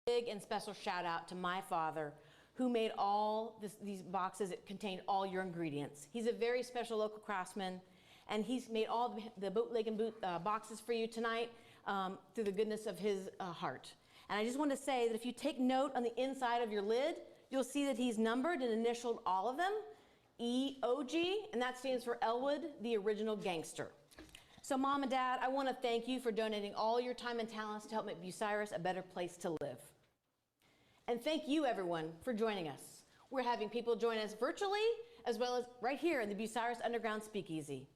big and special shout out to my father who made all these boxes that contained all your ingredients. He's a very special local craftsman, and he's made all the bootleg and boxes for you tonight through the goodness of his heart. And I just want to say that if you take note on the inside of your lid, you'll see that he's numbered and initialed all of them, EOG, and that stands for Elwood, the original gangster. So Mom and Dad, I want to thank you for donating all your time and talents to help make Bucyrus a better place to live. And thank you everyone for joining us. We're having people join us virtually as well as right here in the Bucyrus Underground Speakeasy.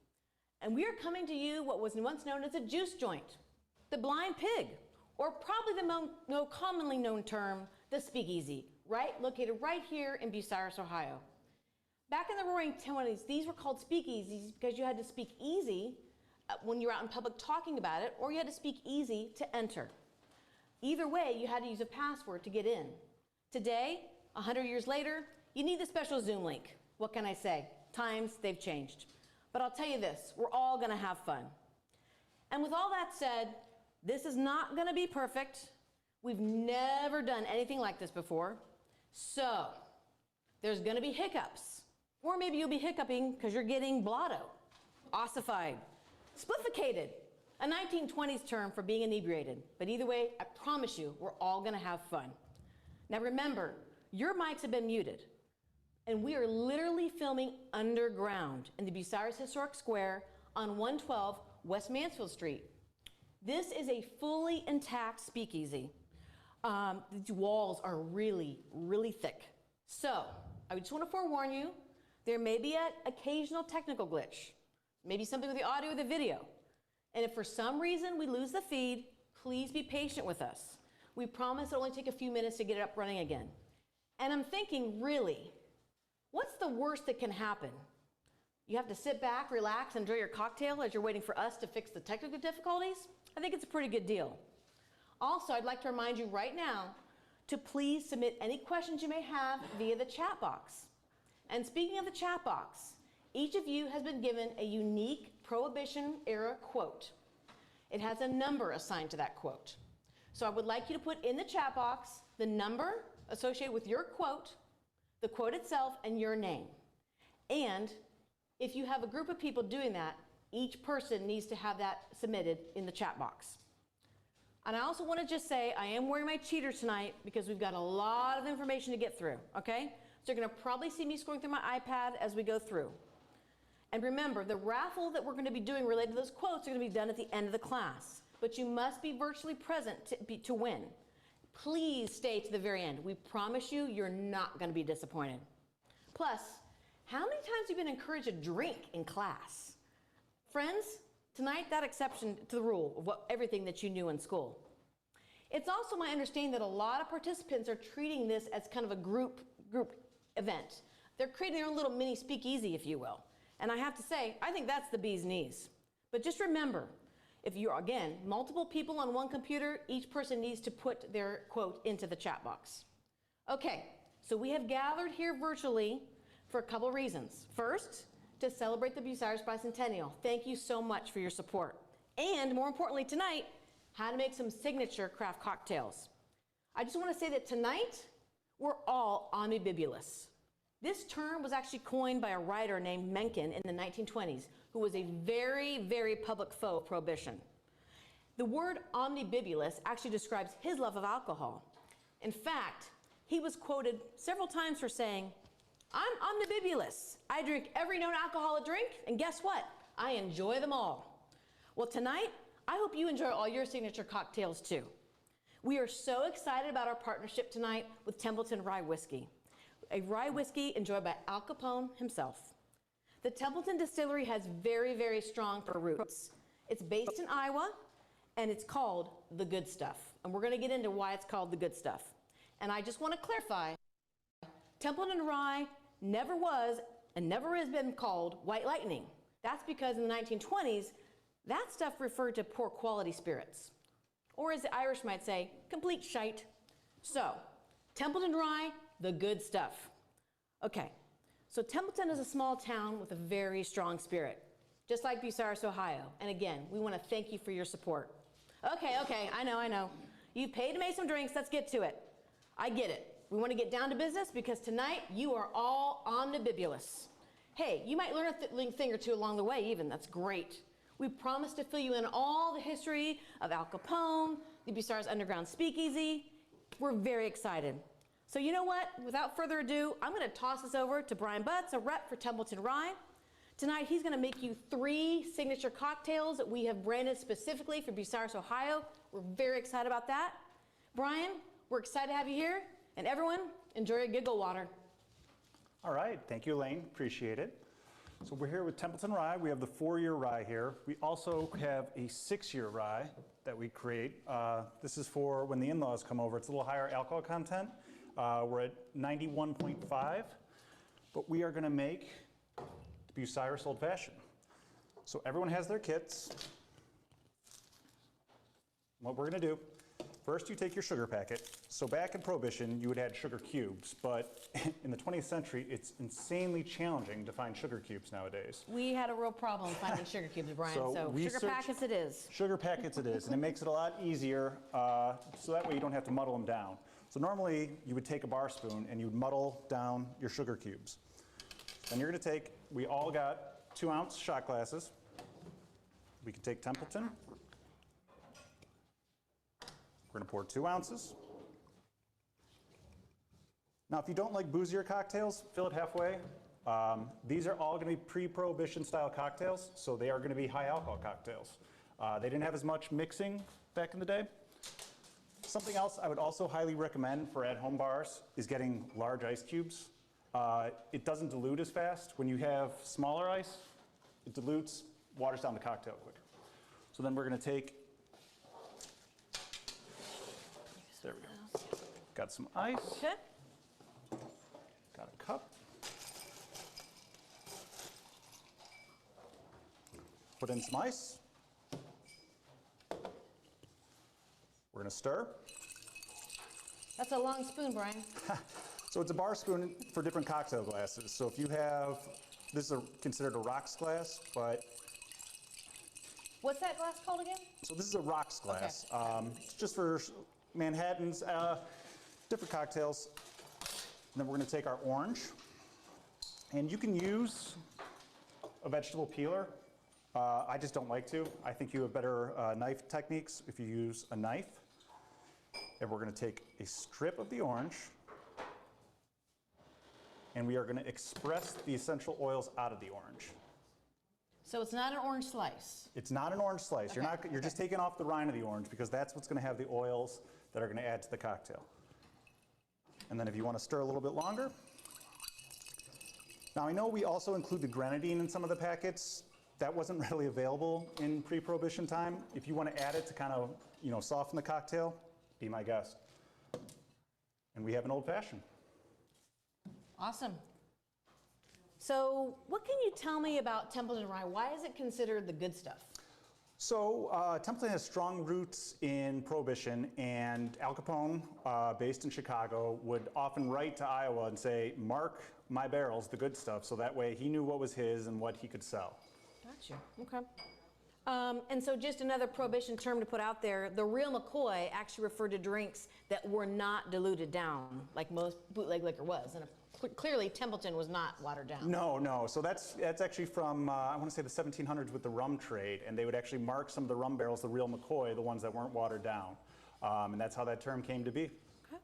And we are coming to you what was once known as a juice joint, the Blind Pig, or probably the more commonly known term, the Speakeasy, located right here in Bucyrus, Ohio. Back in the Roaring '20s, these were called speakeasies because you had to speak easy when you were out in public talking about it, or you had to speak easy to enter. Either way, you had to use a password to get in. Today, 100 years later, you need the special Zoom link. What can I say? Times, they've changed. But I'll tell you this, we're all gonna have fun. And with all that said, this is not gonna be perfect. We've never done anything like this before. So, there's gonna be hiccups. Or maybe you'll be hiccuping because you're getting blotto, ossified, splifficated, a 1920s term for being inebriated. But either way, I promise you, we're all gonna have fun. Now remember, your mics have been muted, and we are literally filming underground in the Bucyrus Historic Square on 112 West Mansfield Street. This is a fully intact speakeasy. These walls are really, really thick. So, I just want to forewarn you, there may be an occasional technical glitch. Maybe something with the audio or the video. And if for some reason we lose the feed, please be patient with us. We promise it'll only take a few minutes to get it up running again. And I'm thinking, really, what's the worst that can happen? You have to sit back, relax, enjoy your cocktail as you're waiting for us to fix the technical difficulties? I think it's a pretty good deal. Also, I'd like to remind you right now to please submit any questions you may have via the chat box. And speaking of the chat box, each of you has been given a unique Prohibition-era quote. It has a number assigned to that quote. So I would like you to put in the chat box the number associated with your quote, the quote itself, and your name. And if you have a group of people doing that, each person needs to have that submitted in the chat box. And I also want to just say I am wearing my cheaters tonight because we've got a lot of information to get through, okay? So you're going to probably see me scrolling through my iPad as we go through. And remember, the raffle that we're going to be doing related to those quotes are going to be done at the end of the class. But you must be virtually present to win. Please stay to the very end. We promise you, you're not going to be disappointed. Plus, how many times have you been encouraged to drink in class? Friends, tonight that exception to the rule of everything that you knew in school. It's also my understanding that a lot of participants are treating this as kind of a group event. They're creating their own little mini speakeasy, if you will. And I have to say, I think that's the bee's knees. But just remember, if you're, again, multiple people on one computer, each person needs to put their quote into the chat box. Okay, so we have gathered here virtually for a couple reasons. First, to celebrate the Bucyrus Bicentennial. Thank you so much for your support. And more importantly tonight, how to make some signature craft cocktails. I just want to say that tonight, we're all omnibibulous. This term was actually coined by a writer named Mencken in the 1920s, who was a very, very public foe of Prohibition. The word omnibibulous actually describes his love of alcohol. In fact, he was quoted several times for saying, "I'm omnibibulous. I drink every known alcoholic drink, and guess what? I enjoy them all." Well, tonight, I hope you enjoy all your signature cocktails too. We are so excited about our partnership tonight with Templeton Rye Whiskey, a rye whiskey enjoyed by Al Capone himself. The Templeton Distillery has very, very strong roots. It's based in Iowa, and it's called The Good Stuff. And we're going to get into why it's called The Good Stuff. And I just want to clarify, Templeton Rye never was and never has been called White Lightning. That's because in the 1920s, that stuff referred to poor quality spirits. Or as the Irish might say, complete shite. So, Templeton Rye, the good stuff. Okay, so Templeton is a small town with a very strong spirit, just like Bucyrus, Ohio. And again, we want to thank you for your support. Okay, I know. You've paid to make some drinks, let's get to it. I get it. We want to get down to business because tonight you are all omnibibulous. Hey, you might learn a thing or two along the way even, that's great. We promise to fill you in all the history of Al Capone, the Bucyrus Underground Speakeasy. We're very excited. So you know what, without further ado, I'm gonna toss this over to Brian Butts, a rep for Templeton Rye. Tonight, he's gonna make you 3 signature cocktails that we have branded specifically for Bucyrus, Ohio. We're very excited about that. Brian, we're excited to have you here. And everyone, enjoy your giggle water. All right, thank you, Elaine, appreciate it. So we're here with Templeton Rye. We have the 4-year rye here. We also have a 6-year rye that we create. This is for when the in-laws come over. It's a little higher alcohol content. We're at 91.5, but we are gonna make the Bucyrus Old Fashioned. So everyone has their kits. What we're gonna do, first you take your sugar packet. So back in Prohibition, you would add sugar cubes, but in the 20th century, it's insanely challenging to find sugar cubes nowadays. We had a real problem finding sugar cubes, Brian, so sugar packets it is. Sugar packets it is, and it makes it a lot easier, so that way you don't have to muddle them down. So normally, you would take a bar spoon and you would muddle down your sugar cubes. Then you're gonna take, we all got 2-ounce shot glasses. We can take Templeton. We're gonna pour 2 ounces. Now, if you don't like boozier cocktails, fill it halfway. These are all gonna be pre-Prohibition style cocktails, so they are gonna be high alcohol cocktails. They didn't have as much mixing back in the day. Something else I would also highly recommend for at-home bars is getting large ice cubes. It doesn't dilute as fast. When you have smaller ice, it dilutes, waters down the cocktail quicker. So then we're gonna take, there we go. Got some ice. Okay. Got a cup. Put in some ice. We're gonna stir. That's a long spoon, Brian. So it's a bar spoon for different cocktail glasses. So if you have, this is considered a rocks glass, but. What's that glass called again? So this is a rocks glass. Okay. It's just for Manhattans, different cocktails. And then we're gonna take our orange. And you can use a vegetable peeler. I just don't like to. I think you have better knife techniques if you use a knife. And we're gonna take a strip of the orange, and we are gonna express the essential oils out of the orange. So it's not an orange slice? It's not an orange slice. Okay. You're just taking off the rind of the orange because that's what's gonna have the oils that are gonna add to the cocktail. And then if you wanna stir a little bit longer. Now I know we also include the grenadine in some of the packets. That wasn't readily available in pre-Prohibition time. If you wanna add it to kind of, soften the cocktail, be my guest. And we have an old fashioned. Awesome. So what can you tell me about Templeton Rye? Why is it considered the good stuff? So Templeton has strong roots in Prohibition, and Al Capone, based in Chicago, would often write to Iowa and say, mark my barrels, the good stuff, so that way he knew what was his and what he could sell. Gotcha, okay. And so just another Prohibition term to put out there, the real McCoy actually referred to drinks that were not diluted down, like most bootleg liquor was. And clearly Templeton was not watered down. No. So that's actually from, I want to say the 1700s with the rum trade, and they would actually mark some of the rum barrels, the real McCoy, the ones that weren't watered down. And that's how that term came to be. Okay.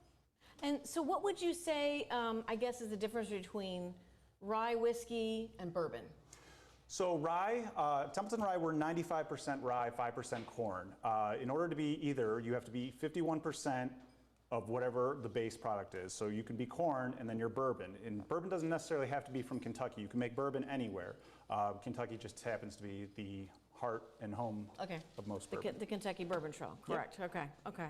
And so what would you say, I guess, is the difference between rye whiskey and bourbon? So rye, Templeton Rye, we're 95% rye, 5% corn. In order to be either, you have to be 51% of whatever the base product is. So you can be corn and then you're bourbon. And bourbon doesn't necessarily have to be from Kentucky. You can make bourbon anywhere. Kentucky just happens to be the heart and home of most bourbon. The Kentucky Bourbon Trail, correct. Yep. Okay.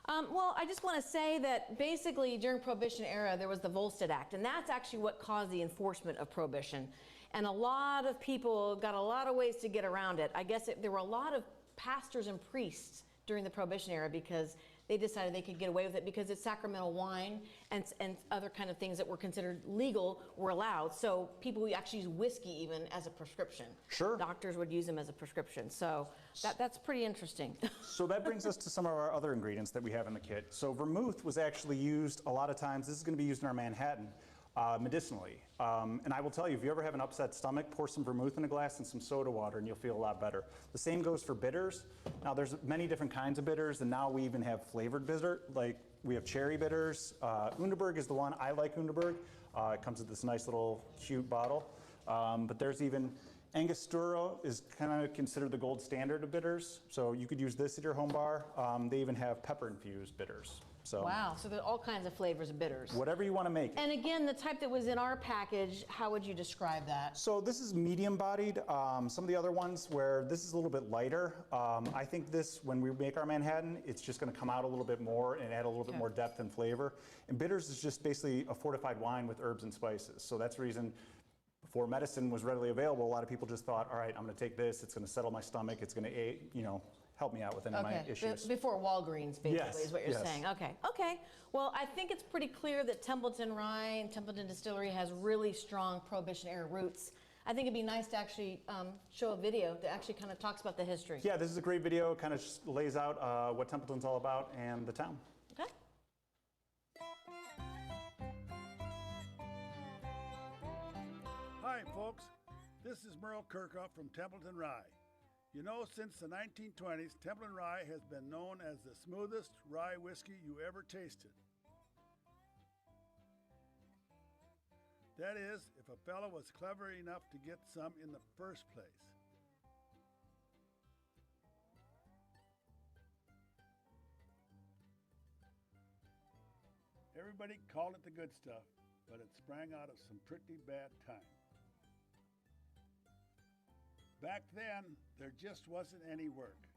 Well, I just want to say that basically during Prohibition era, there was the Volstead Act, and that's actually what caused the enforcement of Prohibition. And a lot of people got a lot of ways to get around it. I guess there were a lot of pastors and priests during the Prohibition era because they decided they could get away with it because it's sacramental wine and other kind of things that were considered legal were allowed. So people would actually use whiskey even as a prescription. Sure. Doctors would use them as a prescription. So that's pretty interesting. So that brings us to some of our other ingredients that we have in the kit. So vermouth was actually used a lot of times. This is going to be used in our Manhattan medicinally. And I will tell you, if you ever have an upset stomach, pour some vermouth in a glass and some soda water and you'll feel a lot better. The same goes for bitters. Now there's many different kinds of bitters, and now we even have flavored bitter, like we have cherry bitters. Underberg is the one. I like Underberg. It comes with this nice little cute bottle. But there's even Angostura is kind of considered the gold standard of bitters. So you could use this at your home bar. They even have pepper infused bitters. So wow, so there are all kinds of flavors of bitters. Whatever you want to make. And again, the type that was in our package, how would you describe that? So this is medium bodied. Some of the other ones where this is a little bit lighter. I think this, when we make our Manhattan, it's just going to come out a little bit more and add a little bit more depth and flavor. And bitters is just basically a fortified wine with herbs and spices. So that's the reason before medicine was readily available, a lot of people just thought, all right, I'm going to take this, it's going to settle my stomach, it's going to, you know, help me out with any of my issues. Before Walgreens, basically, Yes, is what you're yes. saying. Okay. Well, I think it's pretty clear that Templeton Rye and Templeton Distillery has really strong Prohibition-era roots. I think it'd be nice to actually show a video that actually kind of talks about the history. Yeah, this is a great video. Kind of just lays out what Templeton's all about and the town. Okay. Hi, folks. This is Merle Kirkhoff from Templeton Rye. You know, since the 1920s, Templeton Rye has been known as the smoothest rye whiskey you ever tasted. That is, if a fellow was clever enough to get some in the first place. Everybody called it the good stuff, but it sprang out of some pretty bad times. Back then, there just wasn't any work.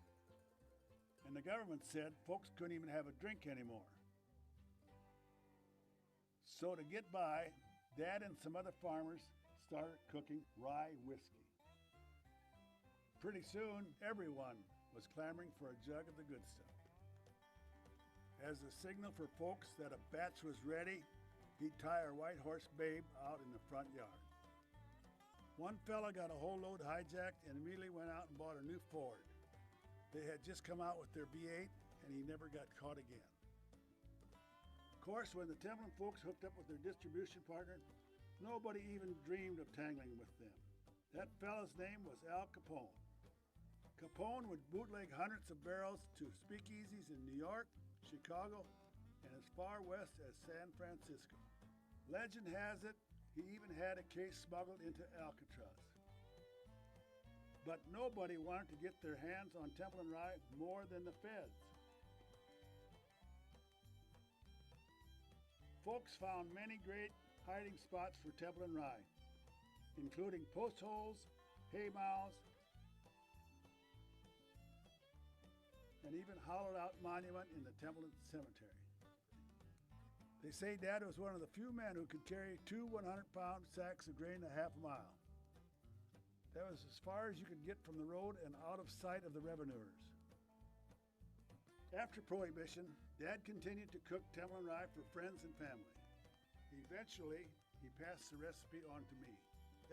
And the government said folks couldn't even have a drink anymore. So to get by, Dad and some other farmers started cooking rye whiskey. Pretty soon, everyone was clamoring for a jug of the good stuff. As a signal for folks that a batch was ready, he'd tie our white horse Babe out in the front yard. One fella got a whole load hijacked and immediately went out and bought a new Ford. They had just come out with their V8 and he never got caught again. Of course, when the Templeton folks hooked up with their distribution partner, nobody even dreamed of tangling with them. That fella's name was Al Capone. Capone would bootleg hundreds of barrels to speakeasies in New York, Chicago, and as far west as San Francisco. Legend has it, he even had a case smuggled into Alcatraz. But nobody wanted to get their hands on Templeton Rye more than the feds. Folks found many great hiding spots for Templeton Rye, including post holes, hay mows, and even hollowed out monument in the Templeton Cemetery. They say Dad was one of the few men who could carry 2 100-pound sacks of grain a half a mile. That was as far as you could get from the road and out of sight of the revenuers. After Prohibition, Dad continued to cook Templeton Rye for friends and family. Eventually, he passed the recipe on to me.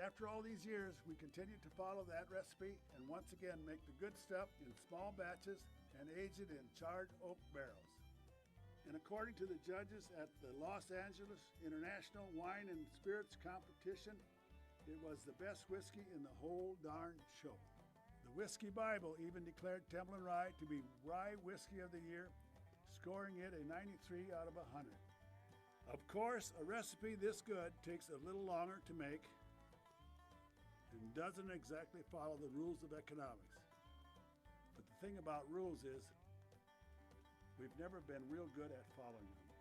After all these years, we continued to follow that recipe and once again make the good stuff in small batches and age it in charred oak barrels. And according to the judges at the Los Angeles International Wine and Spirits Competition, it was the best whiskey in the whole darn show. The Whiskey Bible even declared Templeton Rye to be Rye Whiskey of the Year, scoring it a 93 out of 100. Of course, a recipe this good takes a little longer to make and doesn't exactly follow the rules of economics. But the thing about rules is, we've never been real good at following them.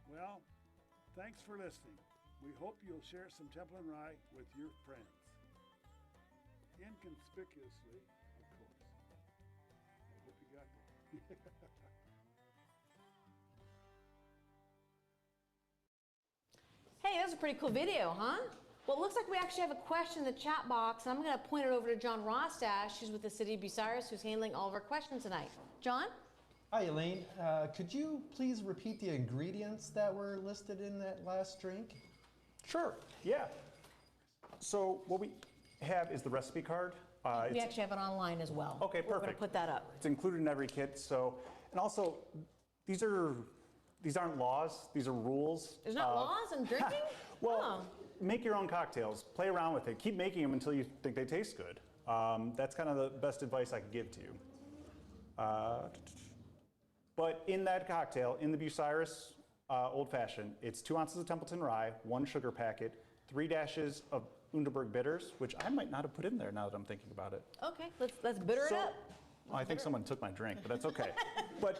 Well, thanks for listening. We hope you'll share some Templeton Rye with your friends. Inconspicuously, of course. I hope you got that. Hey, that was a pretty cool video, huh? Well, it looks like we actually have a question in the chat box, and I'm going to point it over to John Rostash, who's with the city of Bucyrus, who's handling all of our questions tonight. John? Hi, Elaine. Could you please repeat the ingredients that were listed in that last drink? Sure, yeah. So what we have is the recipe card. We actually have it online as well. Okay, We're going to perfect. put that up. It's included in every kit. So, and also, these aren't laws. These are rules. There's not laws in drinking? Well, make your own cocktails. Play around with it. Keep making them until you think they taste good. That's kind of the best advice I could give to you. But in that cocktail, in the Bucyrus Old Fashioned, it's 2 ounces of Templeton rye, 1 sugar packet, 3 dashes of Underberg bitters, which I might not have put in there now that I'm thinking about it. Okay, let's bitter it up. I think someone took my drink, but that's okay.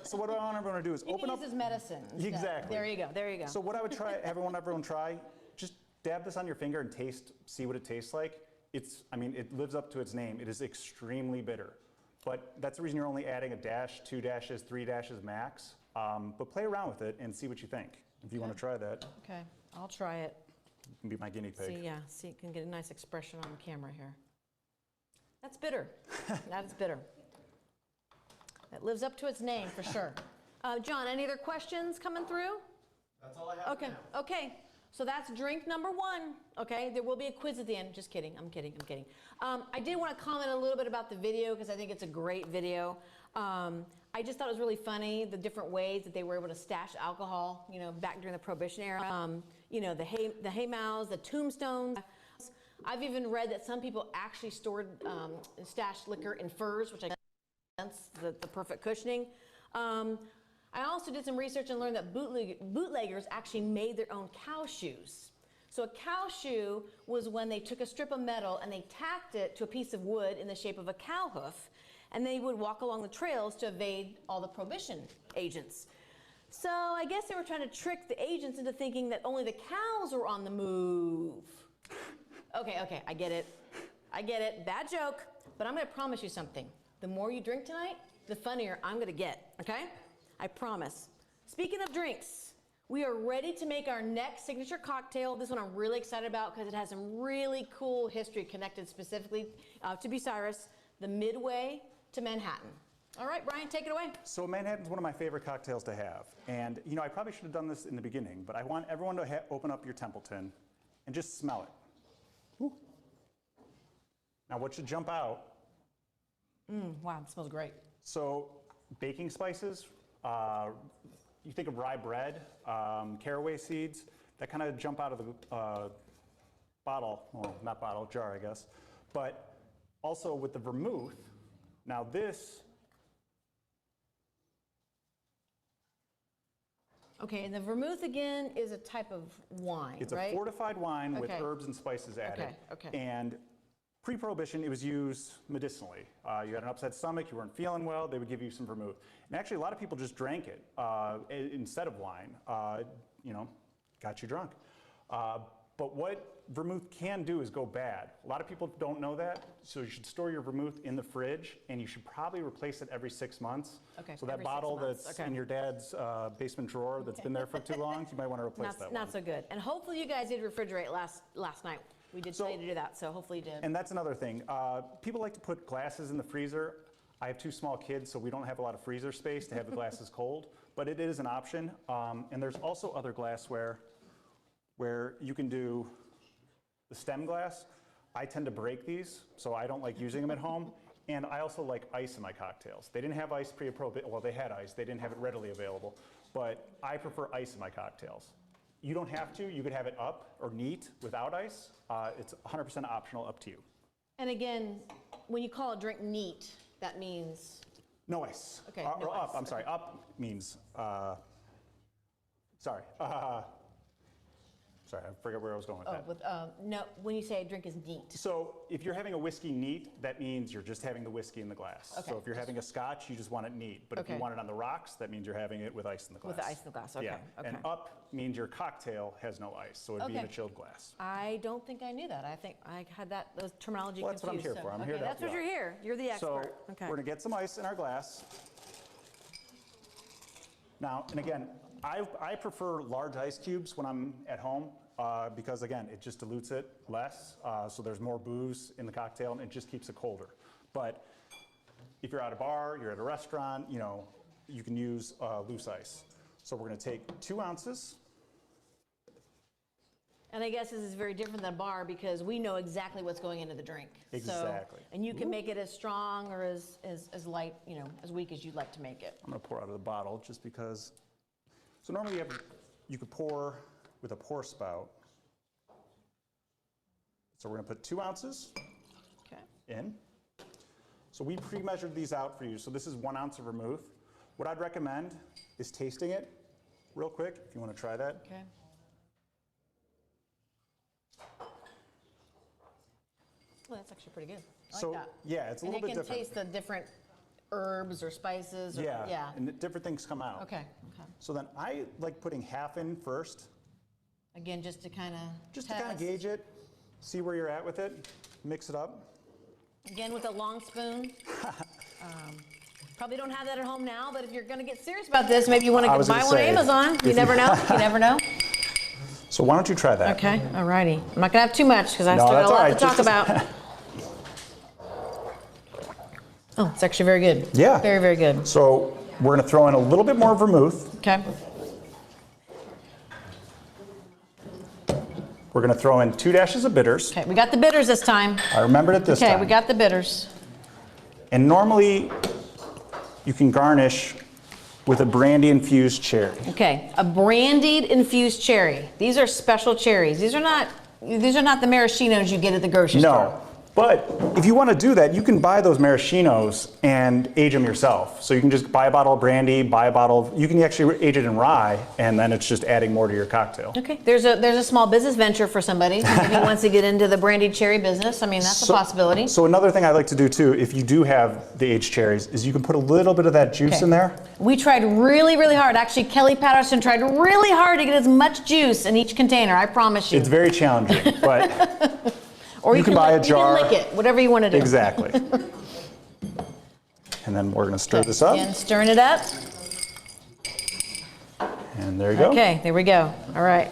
So what I want everyone to do is You open can up. use as medicine instead. Exactly. There you go, there you go. So what I would try, everyone try, just dab this on your finger and see what it tastes like. It lives up to its name. It is extremely bitter. But that's the reason you're only adding a dash, 2 dashes, 3 dashes max. But play around with it and see what you think. If you want to try that, Okay, I'll try it. you can be my guinea pig. See, you can get a nice expression on the camera here. That's bitter. That is bitter. That lives up to its name for sure. John, any other questions coming through? That's all I have. Okay, okay. So that's drink number 1. Okay, there will be a quiz at the end. Just kidding. I'm kidding. I did want to comment a little bit about the video because I think it's a great video. I just thought it was really funny the different ways that they were able to stash alcohol. Back during the Prohibition era. The hay mows, the tombstones. I've even read that some people actually stashed liquor in furs, which I guess the perfect cushioning. I also did some research and learned that bootleggers actually made their own cow shoes. So a cow shoe was when they took a strip of metal and they tacked it to a piece of wood in the shape of a cow hoof, and they would walk along the trails to evade all the Prohibition agents. So I guess they were trying to trick the agents into thinking that only the cows were on the move. Okay, I get it. Bad joke, but I'm going to promise you something. The more you drink tonight, the funnier I'm going to get, okay? I promise. Speaking of drinks, we are ready to make our next signature cocktail. This one I'm really excited about because it has some really cool history connected specifically to Bucyrus, the Midway to Manhattan. All right, Brian, take it away. So Manhattan's one of my favorite cocktails to have. And I probably should have done this in the beginning, but I want everyone to open up your Templeton and just smell it. Woo. Now what should jump out? Wow, it smells great. So baking spices, you think of rye bread, caraway seeds, that kind of jump out of the bottle, well, not bottle, jar, I guess. But also with the vermouth, now this, Okay, and the vermouth again is a type of wine, it's right? a fortified wine with Okay. herbs and spices added. Okay. And pre-Prohibition, it was used medicinally. You had an upset stomach, you weren't feeling well, they would give you some vermouth. And actually, a lot of people just drank it instead of wine. Got you drunk. But what vermouth can do is go bad. A lot of people don't know that, so you should store your vermouth in the fridge, and you should probably replace it every 6 months. Okay, So that every 6 bottle months, that's okay. in your dad's basement drawer that's been there for too long, you might want to replace that one. Not so good. And hopefully you guys did refrigerate last night. We did tell you to do that, so hopefully you did. And that's another thing. People like to put glasses in the freezer. I have 2 small kids, so we don't have a lot of freezer space to have the glasses cold, but it is an option. And there's also other glassware where you can do the stem glass. I tend to break these, so I don't like using them at home. And I also like ice in my cocktails. They didn't have ice pre-Prohibition. Well, they had ice. They didn't have it readily available. But I prefer ice in my cocktails. You don't have to. You could have it up or neat without ice. It's 100% optional, up to you. And again, when you call a drink neat, that means No ice. Okay, Or no up, ice, I'm sorry. Up means, sorry. Sorry, I forget where I was going with that. no. When you say a drink is neat, So if you're having a whiskey neat, that means you're just having the whiskey in the glass. Okay. So if you're having a scotch, you just want it neat. But if you Okay. want it on the rocks, that means you're having it with ice in the glass. With the ice in the glass, okay, Yeah. okay. And up means your cocktail has no ice, so it'd be in a Okay. chilled glass. I don't think I knew that. I think I had those terminology Well, that's what I'm confused. here for. I'm okay, here to that's help what you you're out. here. You're the So expert. Okay. we're gonna get some ice in our glass. Now, and again, I prefer large ice cubes when I'm at home because again, it just dilutes it less, so there's more booze in the cocktail and it just keeps it colder. But if you're at a bar, you're at a restaurant, you can use loose ice. So we're going to take 2 ounces. And I guess this is very different than a bar because we know exactly what's going into the drink. Exactly. So, and you can make it as strong or as light, as weak as you'd like to make it. I'm going to pour out of the bottle just because. So normally you could pour with a pour spout. So we're going to put 2 ounces in. So we pre-measured these out for you. So this is 1 ounce of vermouth. What I'd recommend is tasting it real quick if you want to try that. Okay. Well, that's actually pretty good. I like that. Yeah, it's a little bit different. And you can taste the different herbs or spices. Or, yeah, and different things come out. Okay. So then I like putting half in first. Again, just to kind of Just to kind of gauge it, see where you're at with it, mix it up. Again, with a long spoon. Probably don't have that at home now, but if you're going to get serious about this, maybe you want to buy one on Amazon. You never know. You never know. So why don't you try that? Okay, all righty. I'm not going to have too much because I still got a lot to talk about. Oh, it's actually very good. Yeah. Very, very good. So we're going to throw in a little bit more vermouth. Okay. We're going to throw in 2 dashes of bitters. Okay, we got the bitters this time. I remembered it this time. Okay, we got the bitters. And normally you can garnish with a brandy-infused cherry. Okay, a brandied infused cherry. These are special cherries. These are not the maraschinos you get at the grocery store. No, but if you want to do that, you can buy those maraschinos and age them yourself. So you can just buy a bottle of brandy, you can actually age it in rye, and then it's just adding more to your cocktail. Okay, there's a small business venture for somebody who wants to get into the brandied cherry business. I mean, that's a possibility. So another thing I like to do too, if you do have the aged cherries, is you can put a little bit of that juice in there. We tried really, really hard. Actually, Kelly Patterson tried really hard to get as much juice in each container, I promise you. It's very challenging, but or you can buy a jar. You can lick it, whatever you want to do. Exactly. And then we're going to stir this up. Again, stirring it up. And there you go. Okay, there we go. All right.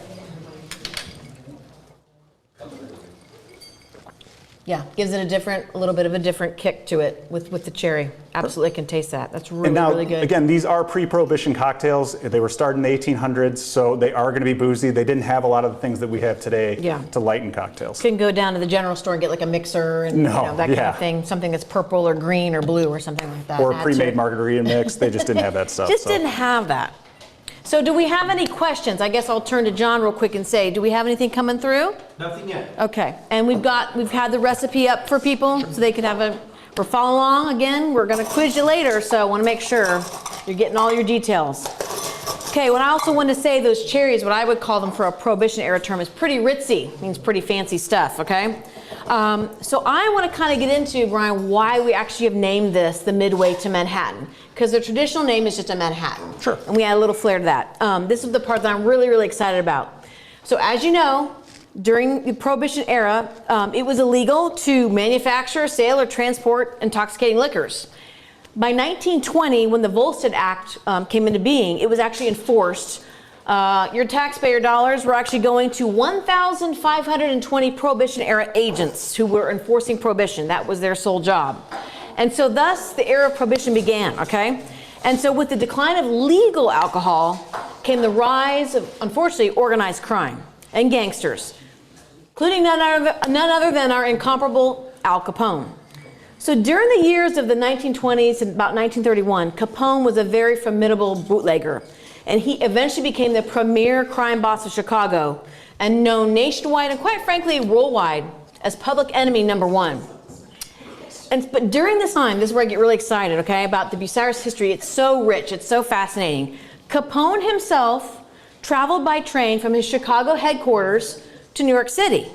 Yeah, gives it a little bit of a different kick to it with the cherry. Absolutely can taste that. That's really, really good. Again, these are pre-prohibition cocktails. They were started in the 1800s, so they are going to be boozy. They didn't have a lot of the things that we have today to lighten cocktails. You can go down to the general store and get like a mixer and that kind of thing. Something that's purple or green or blue or something like that. Or a pre-made margarita mix. They just didn't have that stuff. Didn't have that. So do we have any questions? I guess I'll turn to John real quick and say, do we have anything coming through? Nothing yet. Okay, and we've had the recipe up for people so they can we're following along again. We're gonna quiz you later, so I wanna make sure you're getting all your details. Okay, what I also want to say, those cherries, what I would call them for a Prohibition era term, is pretty ritzy, means pretty fancy stuff, okay? So I want to kind of get into, Brian, why we actually have named this the Midway to Manhattan. Because the traditional name is just a Manhattan. Sure. And we add a little flair to that. This is the part that I'm really, really excited about. So as you know, during the Prohibition era, it was illegal to manufacture, sell, or transport intoxicating liquors. By 1920, when the Volstead Act came into being, it was actually enforced. Your taxpayer dollars were actually going to 1,520 Prohibition-era agents who were enforcing Prohibition. That was their sole job. And so thus, the era of Prohibition began, okay? And so with the decline of legal alcohol came the rise of, unfortunately, organized crime and gangsters, including none other than our incomparable Al Capone. So during the years of the 1920s and about 1931, Capone was a very formidable bootlegger, and he eventually became the premier crime boss of Chicago and known nationwide and quite frankly worldwide as public enemy number one. But during this time, this is where I get really excited, okay, about the Bucyrus history. It's so rich, it's so fascinating. Capone himself traveled by train from his Chicago headquarters to New York City.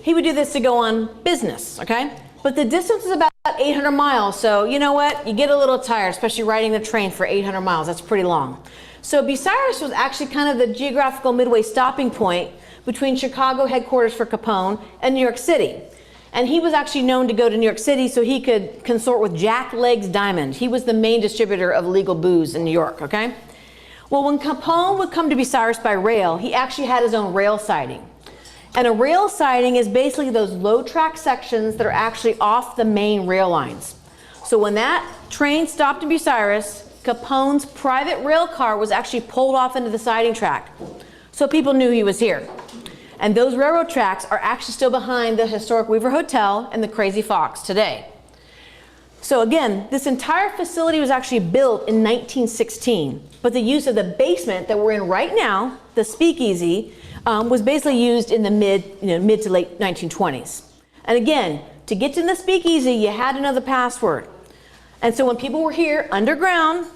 He would do this to go on business, okay? But the distance is about 800 miles, so you know what? You get a little tired, especially riding the train for 800 miles. That's pretty long. So Bucyrus was actually kind of the geographical midway stopping point between Chicago headquarters for Capone and New York City. And he was actually known to go to New York City so he could consort with Jack Legs Diamond. He was the main distributor of legal booze in New York, okay? Well, when Capone would come to Bucyrus by rail, he actually had his own rail siding. And a rail siding is basically those low track sections that are actually off the main rail lines. So when that train stopped in Bucyrus, Capone's private rail car was actually pulled off into the siding track. So people knew he was here. And those railroad tracks are actually still behind the historic Weaver Hotel and the Crazy Fox today. So again, this entire facility was actually built in 1916, but the use of the basement that we're in right now, the speakeasy, was basically used in the mid to late 1920s. And again, to get to the speakeasy, you had to know the password. And so when people were here underground,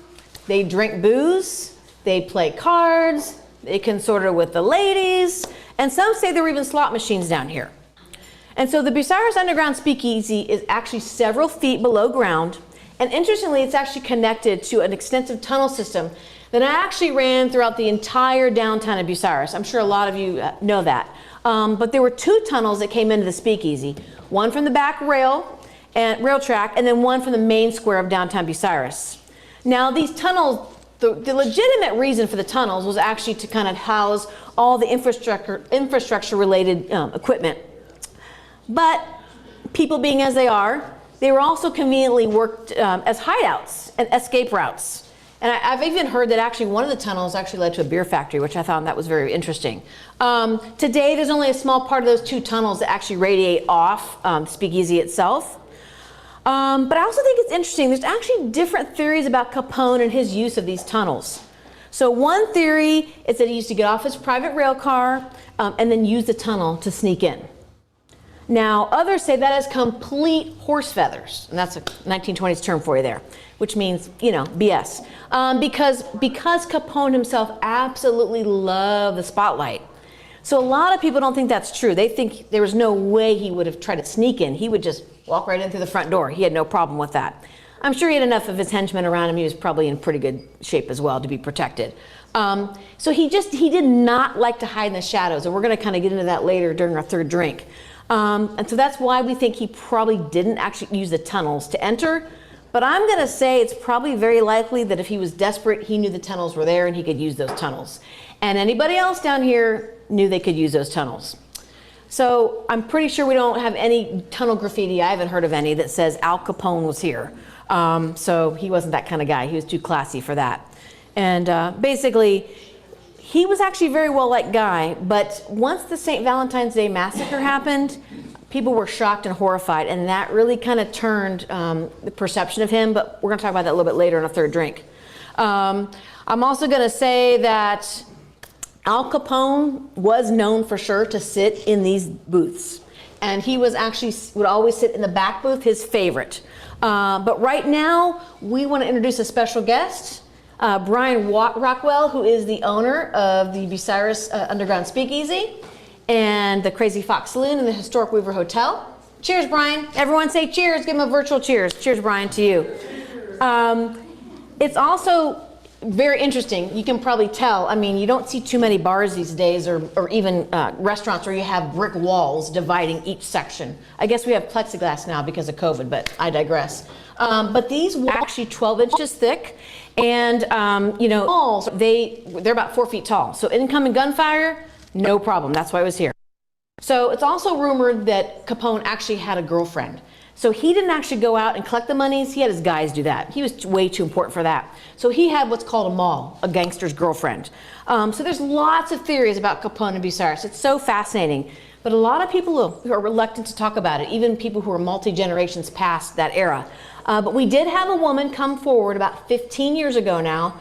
they drink booze, they play cards, they consorted with the ladies, and some say there were even slot machines down here. And so the Bucyrus Underground Speakeasy is actually several feet below ground, and interestingly, it's actually connected to an extensive tunnel system that actually ran throughout the entire downtown of Bucyrus. I'm sure a lot of you know that. But there were two tunnels that came into the Speakeasy, one from the back rail track, and then one from the main square of downtown Bucyrus. Now these tunnels, the legitimate reason for the tunnels was actually to kind of house all the infrastructure related equipment. But people being as they are, they were also conveniently worked as hideouts and escape routes. And I've even heard that actually one of the tunnels actually led to a beer factory, which I thought that was very interesting. Today, there's only a small part of those two tunnels that actually radiate off Speakeasy itself. But I also think it's interesting, there's actually different theories about Capone and his use of these tunnels. So one theory is that he used to get off his private rail car and then use the tunnel to sneak in. Now, others say that is complete horse feathers, and that's a 1920s term for you there, which means, you know, BS. Because Capone himself absolutely loved the spotlight. So a lot of people don't think that's true. They think there was no way he would have tried to sneak in. He would just walk right in through the front door. He had no problem with that. I'm sure he had enough of his henchmen around him. He was probably in pretty good shape as well to be protected. So he did not like to hide in the shadows, and we're going to kind of get into that later during our third drink. And so that's why we think he probably didn't actually use the tunnels to enter. But I'm going to say it's probably very likely that if he was desperate, he knew the tunnels were there and he could use those tunnels. And anybody else down here knew they could use those tunnels. So I'm pretty sure we don't have any tunnel graffiti, I haven't heard of any, that says Al Capone was here. So he wasn't that kind of guy. He was too classy for that. And basically, he was actually a very well-liked guy, but once the St. Valentine's Day massacre happened, people were shocked and horrified, and that really kind of turned the perception of him, but we're going to talk about that a little bit later in a third drink. I'm also going to say that Al Capone was known for sure to sit in these booths, and he was actually would always sit in the back booth, his favorite. But right now, we want to introduce a special guest. Brian Rockwell, who is the owner of the Bucyrus Underground Speakeasy and the Crazy Fox Saloon and the historic Weaver Hotel. Cheers, Brian. Everyone say cheers. Give him a virtual cheers. Cheers, Brian, to you. It's also very interesting. You can probably tell. I mean, you don't see too many bars these days or even restaurants where you have brick walls dividing each section. I guess we have plexiglass now because of COVID, but I digress. But these were actually 12 inches thick. And, you know, walls, they're about 4 feet tall. So incoming gunfire, no problem. That's why I was here. So it's also rumored that Capone actually had a girlfriend. So he didn't actually go out and collect the monies. He had his guys do that. He was way too important for that. So he had what's called a moll, a gangster's girlfriend. So there's lots of theories about Capone and Bucyrus. It's so fascinating. But a lot of people who are reluctant to talk about it, even people who are multi-generations past that era. But we did have a woman come forward about 15 years ago now.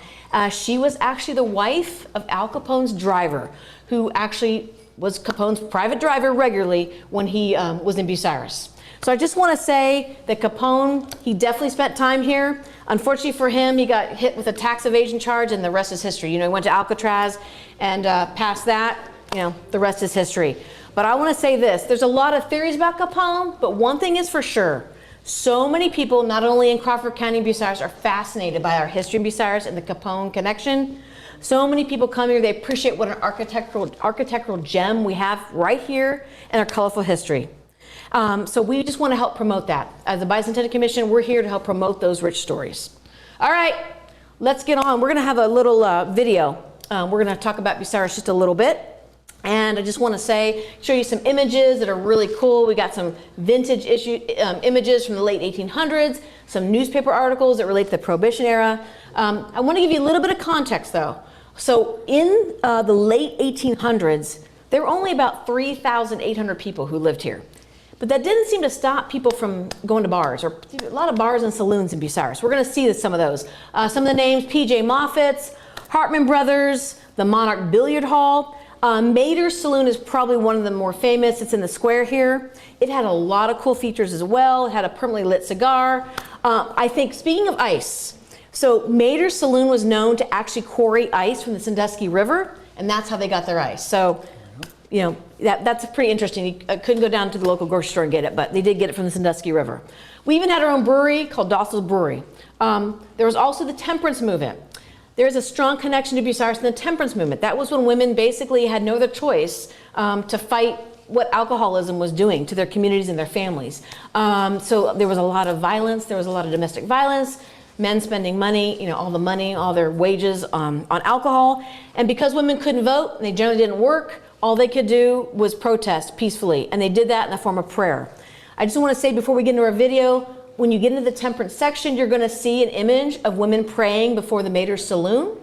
She was actually the wife of Al Capone's driver, who actually was Capone's private driver regularly when he was in Bucyrus. So I just want to say that Capone, he definitely spent time here. Unfortunately for him, he got hit with a tax evasion charge, and the rest is history. You know, he went to Alcatraz, and past that, you know, the rest is history. But I want to say this. There's a lot of theories about Capone, but one thing is for sure. So many people, not only in Crawford County and Bucyrus, are fascinated by our history in Bucyrus and the Capone connection. So many people come here, they appreciate what an architectural gem we have right here in our colorful history. So we just want to help promote that. As the Bicentennial Commission, we're here to help promote those rich stories. All right, let's get on. We're going to have a little video. We're going to talk about Bucyrus just a little bit. And And I just want to show you some images that are really cool. We got some vintage images from the late 1800s, some newspaper articles that relate to the Prohibition era. I want to give you a little bit of context though. So in the late 1800s, there were only about 3,800 people who lived here. But that didn't seem to stop people from going to bars, or a lot of bars and saloons in Bucyrus. We're going to see some of those. Some of the names: P.J. Moffitt's, Hartman Brothers, the Monarch Billiard Hall. Mater's Saloon is probably one of the more famous. It's in the square here. It had a lot of cool features as well. It had a permanently lit cigar. I think, speaking of ice, so Mater's Saloon was known to actually quarry ice from the Sandusky River, and that's how they got their ice. So, you know, that's pretty interesting. You couldn't go down to the local grocery store and get it, but they did get it from the Sandusky River. We even had our own brewery called Dossel's Brewery. There was also the temperance movement. There's a strong connection to Bucyrus and the temperance movement. That was when women basically had no other choice to fight what alcoholism was doing to their communities and their families. So there was a lot of violence. There was a lot of domestic violence, men spending money, you know, all the money, all their wages on alcohol. And because women couldn't vote, and they generally didn't work, all they could do was protest peacefully. And they did that in the form of prayer. I just want to say before we get into our video, when you get into the temperance section, you're going to see an image of women praying before the Mater's Saloon.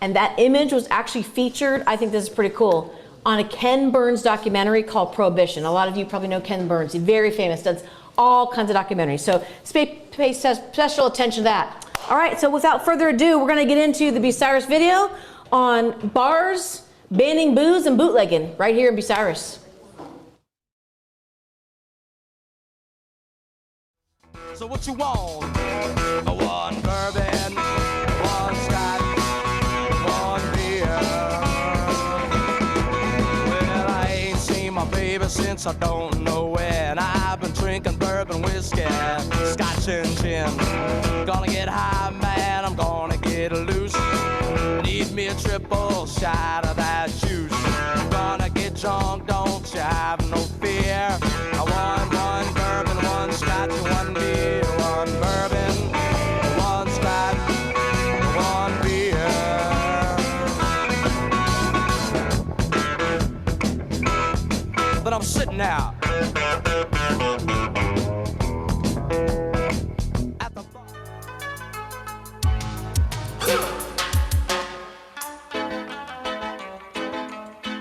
And that image was actually featured, I think this is pretty cool, on a Ken Burns documentary called Prohibition. A lot of you probably know Ken Burns. He's very famous, does all kinds of documentaries. So pay special attention to that. All right, so without further ado, we're going to get into the Bucyrus video on bars, banning booze, and bootlegging right here in Bucyrus. So what you want? One bourbon, one scotch, one beer. Well, I ain't seen my baby since I don't know when. I've been drinking bourbon, whiskey, scotch and gin. Gonna get high, man, I'm gonna get loose. Need me a triple shot of that juice. Gonna get drunk, don't you have no fear. I want one bourbon, one scotch, one beer. One bourbon, one scotch, one beer. But I'm sitting out at the bar.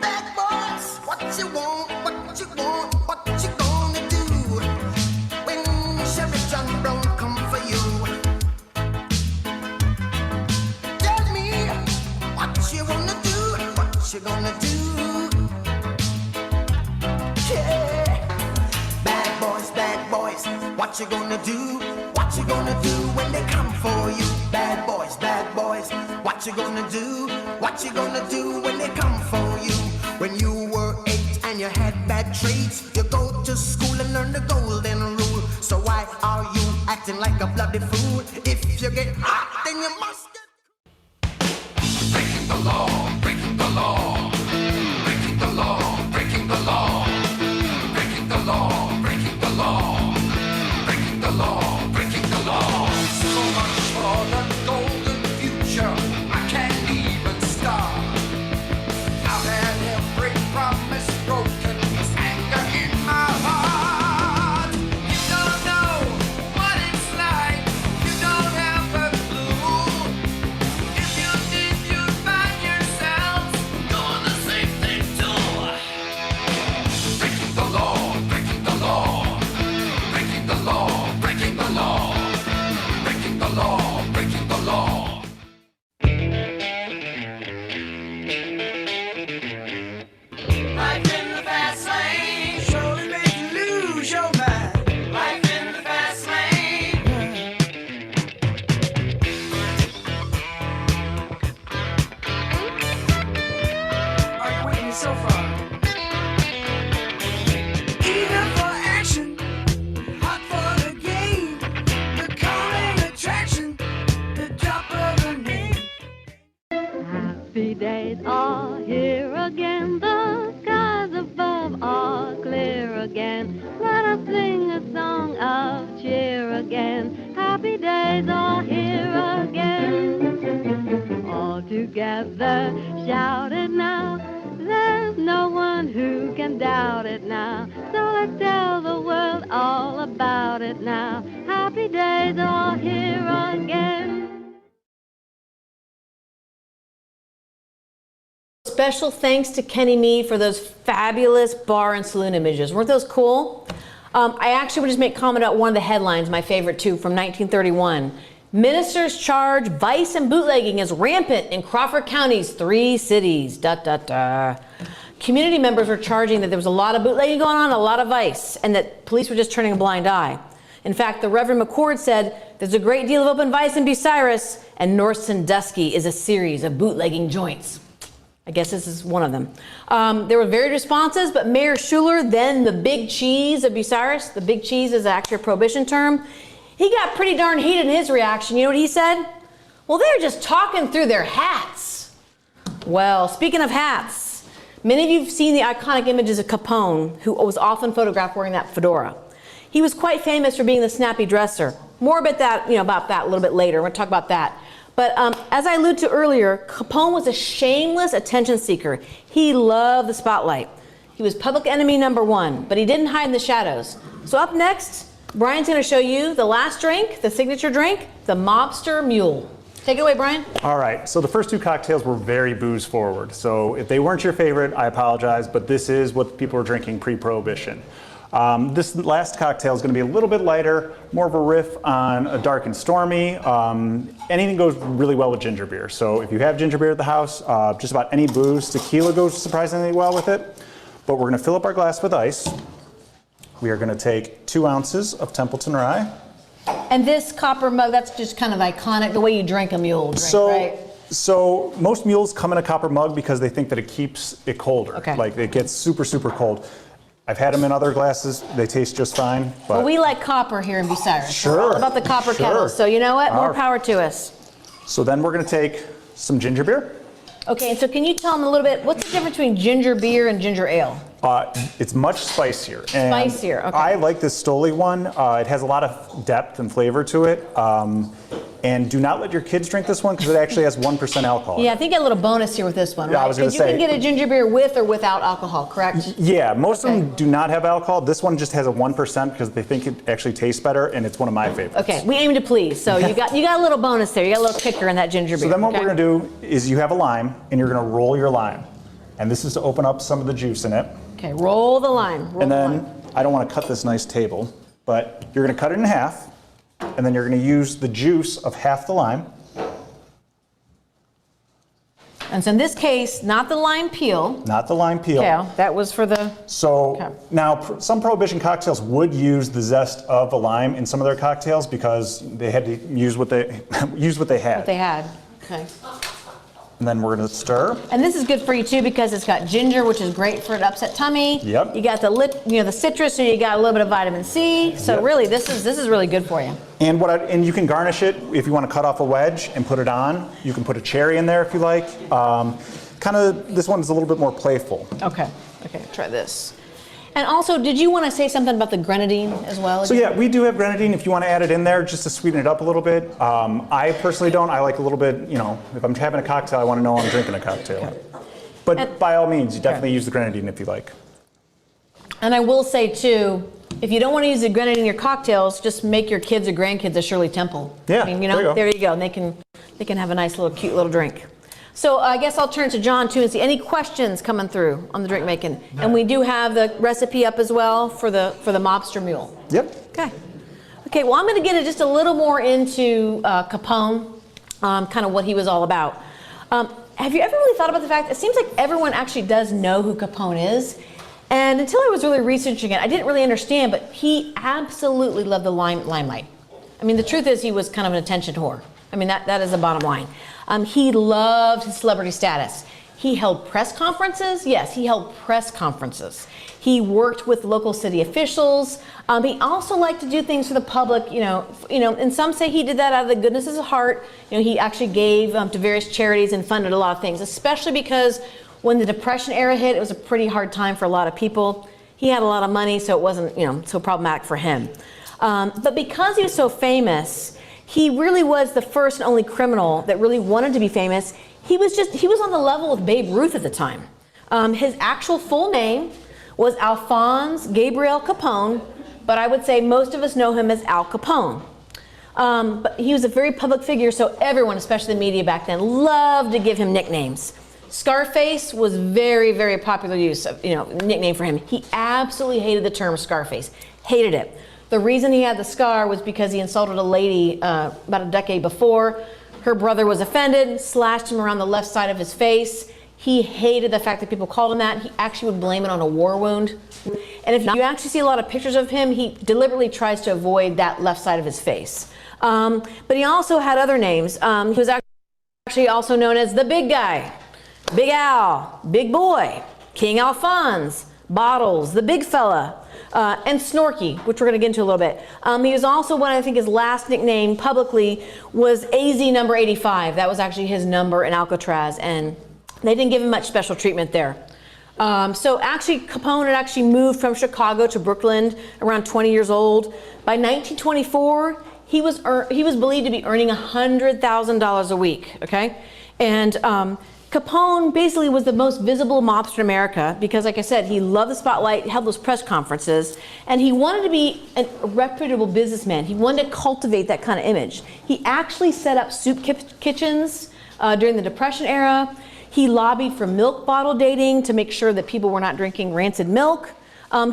Bad boys, what you want, what you want, what you gonna do when Sheriff John Brown come for you? Tell me what you wanna do, what you gonna do. Yeah. Bad boys, what you gonna do? What you gonna do when they come for you? Bad boys, what you gonna do? What you gonna do when they come for you? When you were 8 and you had bad traits, you go to school and learn the golden rule. So why are you acting like a bloody fool? If you get hot, then you must get... Breaking the law, breaking the law, breaking the law, breaking the law, breaking the law, breaking the law, breaking the law, breaking the law. So much for the golden future, I can't even start. I've had every promise broken, there's anger in my heart. You don't know what it's like, you don't have a clue. If you did, you'd find yourself doing the same thing too. Breaking the law, breaking the law, breaking the law, breaking the law, breaking the law, breaking the law. Life in the fast lane surely make you lose your mind. Life in the fast lane. Are you with me so far? Eager for action, hot for the game, the calling attraction, the drop of a name. Happy days are here again, the skies above are clear again. Let us sing a song of cheer again. Happy days are here again. All together, shout it now. There's no one can't doubt it now. So let's tell the world all about it now. Happy days are here again. Special thanks to Kenny Mead for those fabulous bar and saloon images. Weren't those cool? I actually would just make comment about one of the headlines, my favorite too, from 1931. Ministers charge vice and bootlegging is rampant in Crawford County's 3 cities. Community members were charging that there was a lot of bootlegging going on, a lot of vice, and that police were just turning a blind eye. In fact, the Reverend McCord said, there's a great deal of open vice in Bucyrus, and North Sandusky is a series of bootlegging joints. I guess this is one of them. There were varied responses, but Mayor Schuler, then the Big Cheese of Bucyrus, the Big Cheese is actually a prohibition term, he got pretty darn heated in his reaction. You know what he said? Well, they're just talking through their hats. Well, speaking of hats, many of you have seen the iconic images of Capone, who was often photographed wearing that fedora. He was quite famous for being the snappy dresser. More about that, about that a little bit later. We're going to talk about that. But as I alluded to earlier, Capone was a shameless attention seeker. He loved the spotlight. He was public enemy #1, but he didn't hide in the shadows. So up next, Brian's going to show you the last drink, the signature drink, the Mobster Mule. Take it away, Brian. All right, so the first 2 cocktails were very booze forward. So if they weren't your favorite, I apologize, but this is what people were drinking pre-Prohibition. This last cocktail is going to be a little bit lighter, more of a riff on a dark and stormy. Anything goes really well with ginger beer. So if you have ginger beer at the house, just about any booze, tequila goes surprisingly well with it. But we're going to fill up our glass with ice. We are going to take 2 ounces of Templeton Rye. And this copper mug, that's just kind of iconic, the way you drink a mule drink, right? So most mules come in a copper mug because they think that it keeps it colder. Okay. Like it gets super, super cold. I've had them in other glasses. They taste just fine. But Well, we like copper here in Bucyrus. Sure. We're all about the copper kettles. So you know what? More power to us. So then we're going to take some ginger beer. Okay, and so can you tell them a little bit, what's the difference between ginger beer and ginger ale? It's much spicier. And Spicier, okay. I like this Stoli one. It has a lot of depth and flavor to it. And do not let your kids drink this one because it actually has 1% alcohol. Yeah, I think I got a little bonus here with this one, Yeah, right? I was gonna Because you say- can get a ginger beer with or without alcohol, correct? Yeah, most of them do not have alcohol. This one just has a 1% because they think it actually tastes better, and it's one of my favorites. Okay, we aim to please. So you got a little bonus there. You got a little kicker in that ginger beer. So then what okay? we're going to do is you have a lime, and you're going to roll your lime. And this is to open up some of the juice in it. Okay, roll the lime. Roll And the then, lime. I don't want to cut this nice table, but you're going to cut it in half, and then you're going to use the juice of half the lime. And so in this case, not the lime peel. Not the lime peel. Okay, that was for the, So Okay. now some Prohibition cocktails would use the zest of the lime in some of their cocktails because they had to use what they had. what they had. Okay. And then we're going to stir. And this is good for you too because it's got ginger, which is great for an upset tummy. Yep. You got the citrus, and you got a little bit of vitamin C. So Yep. really, this is really good for you. And and you can garnish it if you want to cut off a wedge and put it on. You can put a cherry in there if you like. This one's a little bit more playful. Okay. Okay. Try this. And also, did you want to say something about the grenadine as well? So yeah, we do have grenadine if you want to add it in there just to sweeten it up a little bit. I personally don't. I like a little bit, if I'm having a cocktail, I want to know I'm drinking a cocktail. Okay. But by all means, you definitely use the grenadine if you like. And I will say too, if you don't want to use the grenadine in your cocktails, just make your kids or grandkids a Shirley Temple. Yeah, I mean, there you go. there you go. And they can have a nice little cute little drink. So I guess I'll turn to John too and see any questions coming through on the drink making. And we do have the recipe up as well for the Mobster Mule. Yep. Okay. Okay. Well, I'm going to get just a little more into Capone, kind of what he was all about. Have you ever really thought about the fact it seems like everyone actually does know who Capone is? And until I was really researching it, I didn't really understand, but he absolutely loved the limelight. I mean, the truth is he was kind of an attention whore. I mean, that is the bottom line. He loved his celebrity status. He held press conferences. Yes, he held press conferences. He worked with local city officials. He also liked to do things for the public, and some say he did that out of the goodness of his heart. He actually gave to various charities and funded a lot of things, especially because when the Depression era hit, it was a pretty hard time for a lot of people. He had a lot of money, so it wasn't, so problematic for him. But because he was so famous, he really was the first and only criminal that really wanted to be famous. He was on the level with Babe Ruth at the time. His actual full name was Alphonse Gabriel Capone, but I would say most of us know him as Al Capone. But he was a very public figure, so everyone, especially the media back then, loved to give him nicknames. Scarface was very, very popular use of, nickname for him. He absolutely hated the term Scarface, hated it. The reason he had the scar was because he insulted a lady about a decade before. Her brother was offended, slashed him around the left side of his face. He hated the fact that people called him that. He actually would blame it on a war wound. And if you actually see a lot of pictures of him, he deliberately tries to avoid that left side of his face. But he also had other names. He was actually also known as the Big Guy, Big Al, Big Boy, King Alphonse, Bottles, the Big Fella, and Snorky, which we're going to get into a little bit. He was also one, I think his last nickname publicly was AZ number 85. That was actually his number in Alcatraz, and they didn't give him much special treatment there. So actually, Capone had actually moved from Chicago to Brooklyn around 20 years old. By 1924, he was believed to be earning $100,000 a week, okay? And Capone basically was the most visible mobster in America because, like I said, he loved the spotlight, held those press conferences, and he wanted to be a reputable businessman. He wanted to cultivate that kind of image. He actually set up soup kitchens during the Depression era. He lobbied for milk bottle dating to make sure that people were not drinking rancid milk.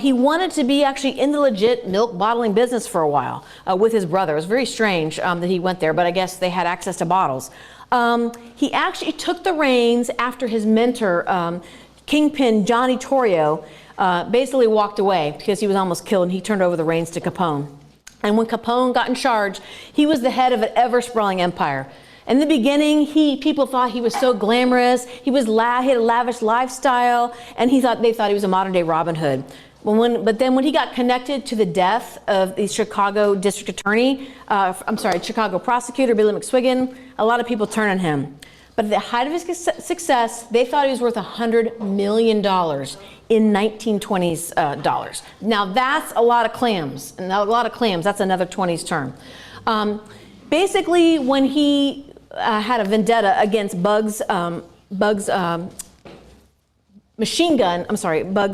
He wanted to be actually in the legit milk bottling business for a while with his brother. It was very strange that he went there, but I guess they had access to bottles. He actually took the reins after his mentor, Kingpin Johnny Torrio, basically walked away because he was almost killed, and he turned over the reins to Capone. And when Capone got in charge, he was the head of an ever-sprawling empire. In the beginning, people thought he was so glamorous. He had a lavish lifestyle, and they thought he was a modern-day Robin Hood. But then when he got connected to the death of the Chicago Chicago prosecutor, Billy McSwiggan, a lot of people turned on him. But at the height of his success, they thought he was worth $100 million in 1920s dollars. Now that's a lot of clams, and a lot of clams, that's another 20s term. Basically, when he had a vendetta against Bugs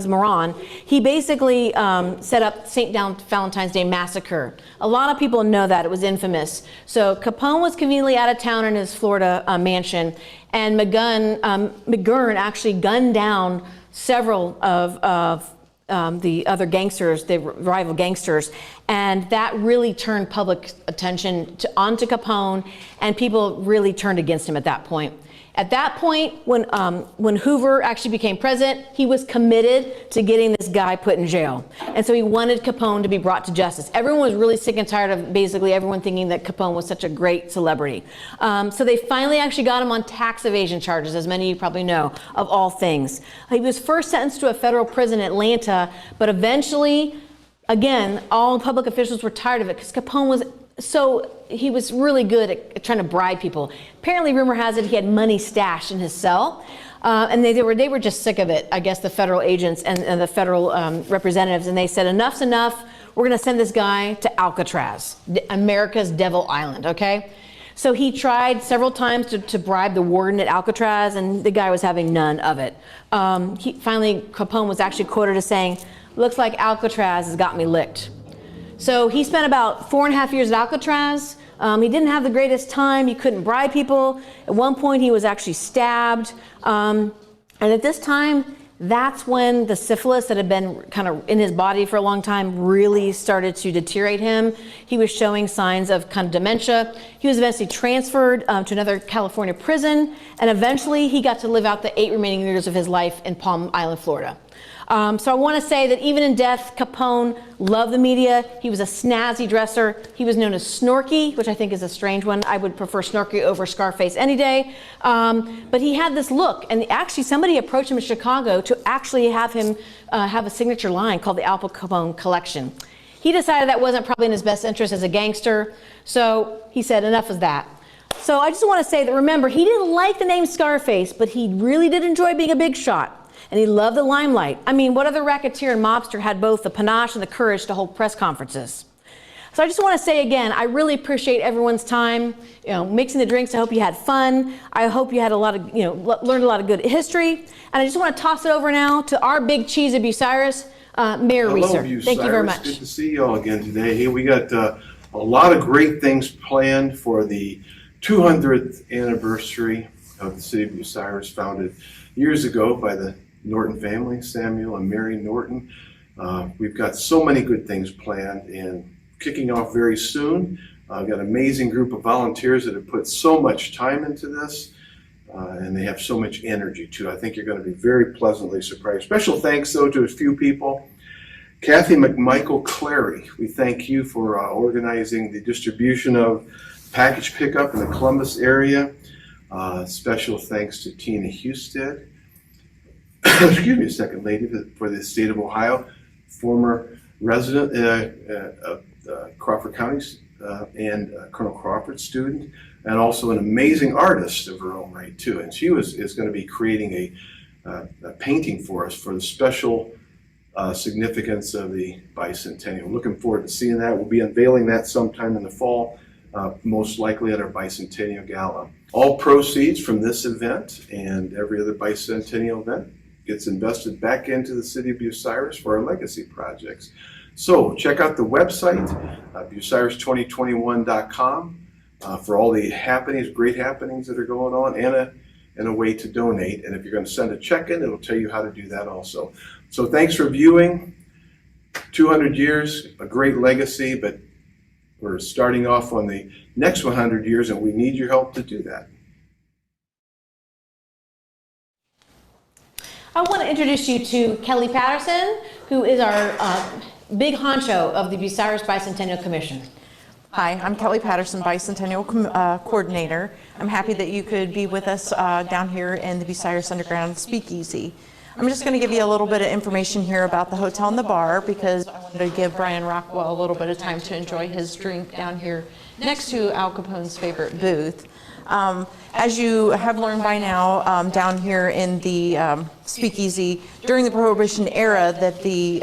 Moran, he basically set up St. Valentine's Day Massacre. A lot of people know that. It was infamous. So Capone was conveniently out of town in his Florida mansion, and McGurn actually gunned down several of the other gangsters, the rival gangsters, and that really turned public attention onto Capone, and people really turned against him at that point. At that point, when Hoover actually became president, he was committed to getting this guy put in jail. And so he wanted Capone to be brought to justice. Everyone was really sick and tired of basically everyone thinking that Capone was such a great celebrity. So they finally actually got him on tax evasion charges, as many of you probably know, of all things. He was first sentenced to a federal prison in Atlanta, but eventually, again, all public officials were tired of it because Capone was he was really good at trying to bribe people. Apparently, rumor has it he had money stashed in his cell, and they were just sick of it. I guess the federal agents and the federal representatives, and they said, "Enough's enough. We're going to send this guy to Alcatraz, America's Devil Island." Okay, so he tried several times to bribe the warden at Alcatraz, and the guy was having none of it. Finally, Capone was actually quoted as saying, "Looks like Alcatraz has got me licked." So he spent about 4.5 years at Alcatraz. He didn't have the greatest time. He couldn't bribe people. At one point, he was actually stabbed. And at this time, that's when the syphilis that had been kind of in his body for a long time really started to deteriorate him. He was showing signs of kind of dementia. He was eventually transferred to another California prison, and eventually he got to live out the 8 remaining years of his life in Palm Island, Florida. So I want to say that even in death, Capone loved the media. He was a snazzy dresser. He was known as Snorky, which I think is a strange one. I would prefer Snorky over Scarface any day. But he had this look, and actually somebody approached him in Chicago to actually have him have a signature line called the Al Capone Collection. He decided that wasn't probably in his best interest as a gangster, so he said enough of that. So I just want to say that, remember, he didn't like the name Scarface, but he really did enjoy being a big shot. And he loved the limelight. I mean, what other racketeer and mobster had both the panache and the courage to hold press conferences? So I just want to say again, I really appreciate everyone's time, mixing the drinks. I hope you had fun. I hope you had a lot of, learned a lot of good history. And I just want to toss it over now to our big cheese of Bucyrus, Mayor Reeser. Thank you very much. Good to see you all again today. Hey, we got a lot of great things planned for the 200th anniversary of the city of Bucyrus, founded years ago by the Norton family, Samuel and Mary Norton. We've got so many good things planned, and kicking off very soon. I've got an amazing group of volunteers that have put so much time into this, and they have so much energy too. I think you're going to be very pleasantly surprised. Special thanks though to a few people. Kathy McMichael Clary, we thank you for organizing the distribution of package pickup in the Columbus area. Special thanks to Tina Husted, excuse me, second lady for the state of Ohio, former resident of Crawford County, and Colonel Crawford student, and also an amazing artist of her own right too. And she is going to be creating a painting for us for the special significance of the Bicentennial. Looking forward to seeing that. We'll be unveiling that sometime in the fall, most likely at our Bicentennial Gala. All proceeds from this event and every other Bicentennial event gets invested back into the city of Bucyrus for our legacy projects. So check out the website, bucyrus2021.com, for all the great happenings that are going on, and a way to donate. And if you're going to send a check in, it'll tell you how to do that also. So thanks for viewing. 200 years, a great legacy, but we're starting off on the next 100 years, and we need your help to do that. I want to introduce you to Kelly Patterson, who is our big honcho of the Bucyrus Bicentennial Commission. Hi, I'm Kelly Patterson, Bicentennial Coordinator. I'm happy that you could be with us down here in the Bucyrus Underground Speakeasy. I'm just going to give you a little bit of information here about the hotel and the bar, because I wanted to give Brian Rockwell a little bit of time to enjoy his drink down here next to Al Capone's favorite booth. As you have learned by now, down here in the Speakeasy, during the Prohibition era, that the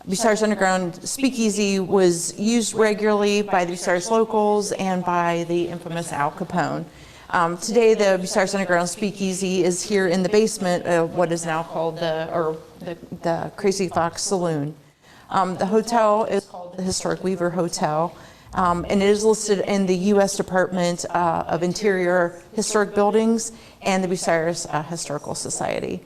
Bucyrus Underground Speakeasy was used regularly by the Bucyrus locals and by the infamous Al Capone. Today, the Bucyrus Underground Speakeasy is here in the basement of what is now called the Crazy Fox Saloon. The hotel is called the Historic Weaver Hotel, and it is listed in the U.S. Department of Interior Historic Buildings and the Bucyrus Historical Society.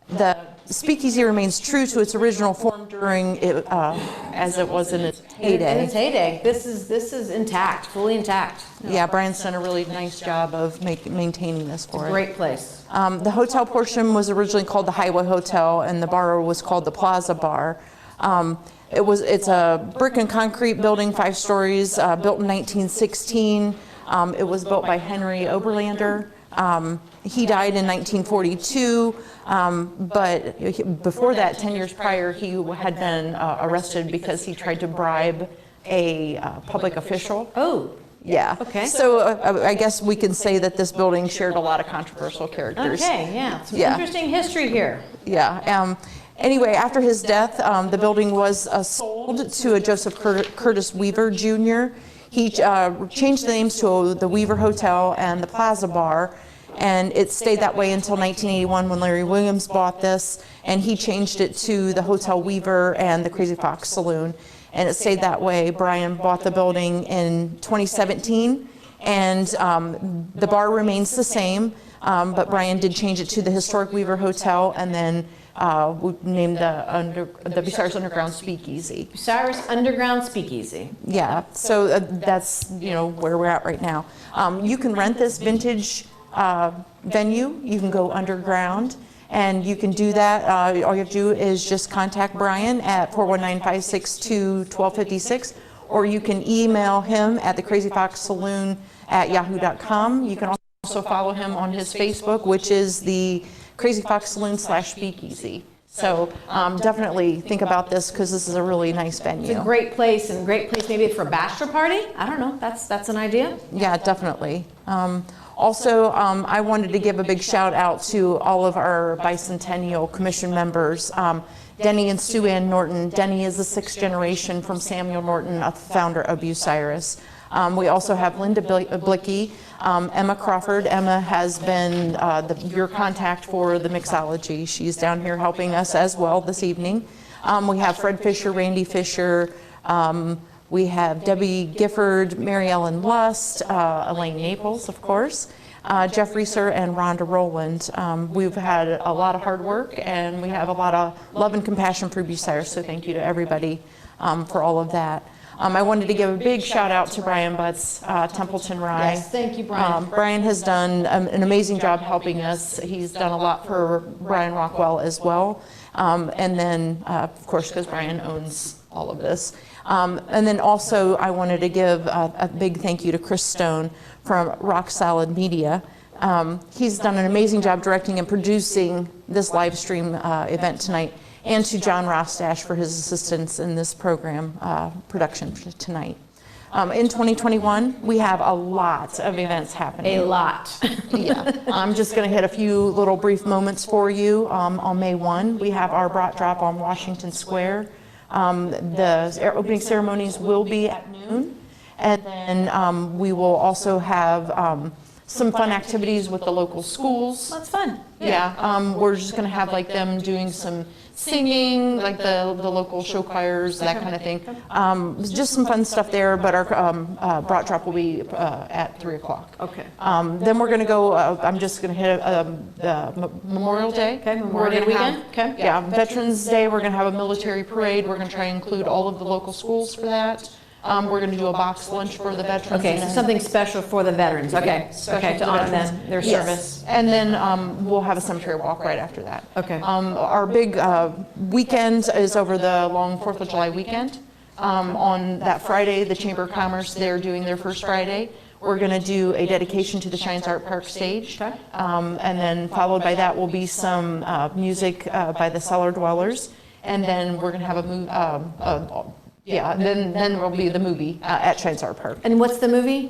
The Speakeasy remains true to its original form during it, as it was in its heyday. In its heyday. This is intact, fully intact. Yeah, Brian's done a really nice job of maintaining this for it. Great place. The hotel portion was originally called the Highway Hotel, and the bar was called the Plaza Bar. It's a brick and concrete building, 5 stories, built in 1916. It was built by Henry Oberlander. He died in 1942, but before that, 10 years prior, he had been arrested because he tried to bribe a public official. Oh. Yeah. Okay. So I guess we can say that this building shared a lot of controversial characters. Okay, yeah. Some Yeah. interesting history here. Yeah. Anyway, after his death, the building was sold to a Joseph Curtis Weaver Jr. He changed the names to the Weaver Hotel and the Plaza Bar, and it stayed that way until 1981 when Larry Williams bought this, and he changed it to the Hotel Weaver and the Crazy Fox Saloon, and it stayed that way. Brian bought the building in 2017, and the bar remains the same, but Brian did change it to the Historic Weaver Hotel, and then we named the Bucyrus Underground Speakeasy. Bucyrus Underground Speakeasy. Yeah, so that's where we're at right now. You can rent this vintage venue. You can go underground, and you can do that. All you have to do is just contact Brian at 419-562-1256, or you can email him at thecrazyfoxsaloon@yahoo.com. You can also follow him on his Facebook, which is the Crazy Fox Saloon /Speakeasy. So definitely think about this, because this is a really nice venue. It's a great place, and a great place maybe for a bachelor party. I don't know. That's an idea. Yeah, definitely. Also, I wanted to give a big shout out to all of our Bicentennial Commission members. Denny and Sue Ann Norton. Denny is the 6th generation from Samuel Norton, a founder of Bucyrus. We also have Linda Blicky, Emma Crawford. Emma has been your contact for the Mixology. She's down here helping us as well this evening. We have Fred Fisher, Randy Fisher. We have Debbie Gifford, Mary Ellen Lust, Elaine Naples, of course, Jeff Reeser, and Rhonda Rowland. We've had a lot of hard work, and we have a lot of love and compassion for Bucyrus, so thank you to everybody for all of that. I wanted to give a big shout out to Brian Butts, Templeton Rye. Yes, thank you, Brian. Brian has done an amazing job helping us. He's done a lot for Brian Rockwell as well. And then, of course, because Brian owns all of this. And then also, I wanted to give a big thank you to Chris Stone from Rock Solid Media. He's done an amazing job directing and producing this live stream event tonight, and to John Rostash for his assistance in this program production tonight. In 2021, we have a lot of events happening. A lot. Yeah, I'm just going to hit a few little brief moments for you. On May 1, we have our brat drop on Washington Square. The opening ceremonies will be at noon, and then we will also have some fun activities with the local schools. That's fun. Yeah, we're just going to have like them doing some singing, like the local show choirs, that kind of thing. Just some fun stuff there, but our brat drop will be at 3 o'clock. Okay. Then we're going to go, I'm just going to hit Memorial Day. Okay, Memorial Day weekend. Okay. Yeah, Veterans Day, we're going to have a military parade. We're going to try and include all of the local schools for that. We're going to do a box lunch for the veterans. Okay, so something special for the veterans. Okay, okay, to honor them, their Yes. service. And then we'll have a cemetery walk right after that. Okay. Our big weekend is over the long 4th of July weekend. On that Friday, the Chamber of Commerce, they're doing their first Friday. We're going to do a dedication to the Shines Art Park stage. Okay. And then followed by that will be some music by the Cellar Dwellers. And then we're going to have then will be the movie at Shines Art Park. And what's the movie?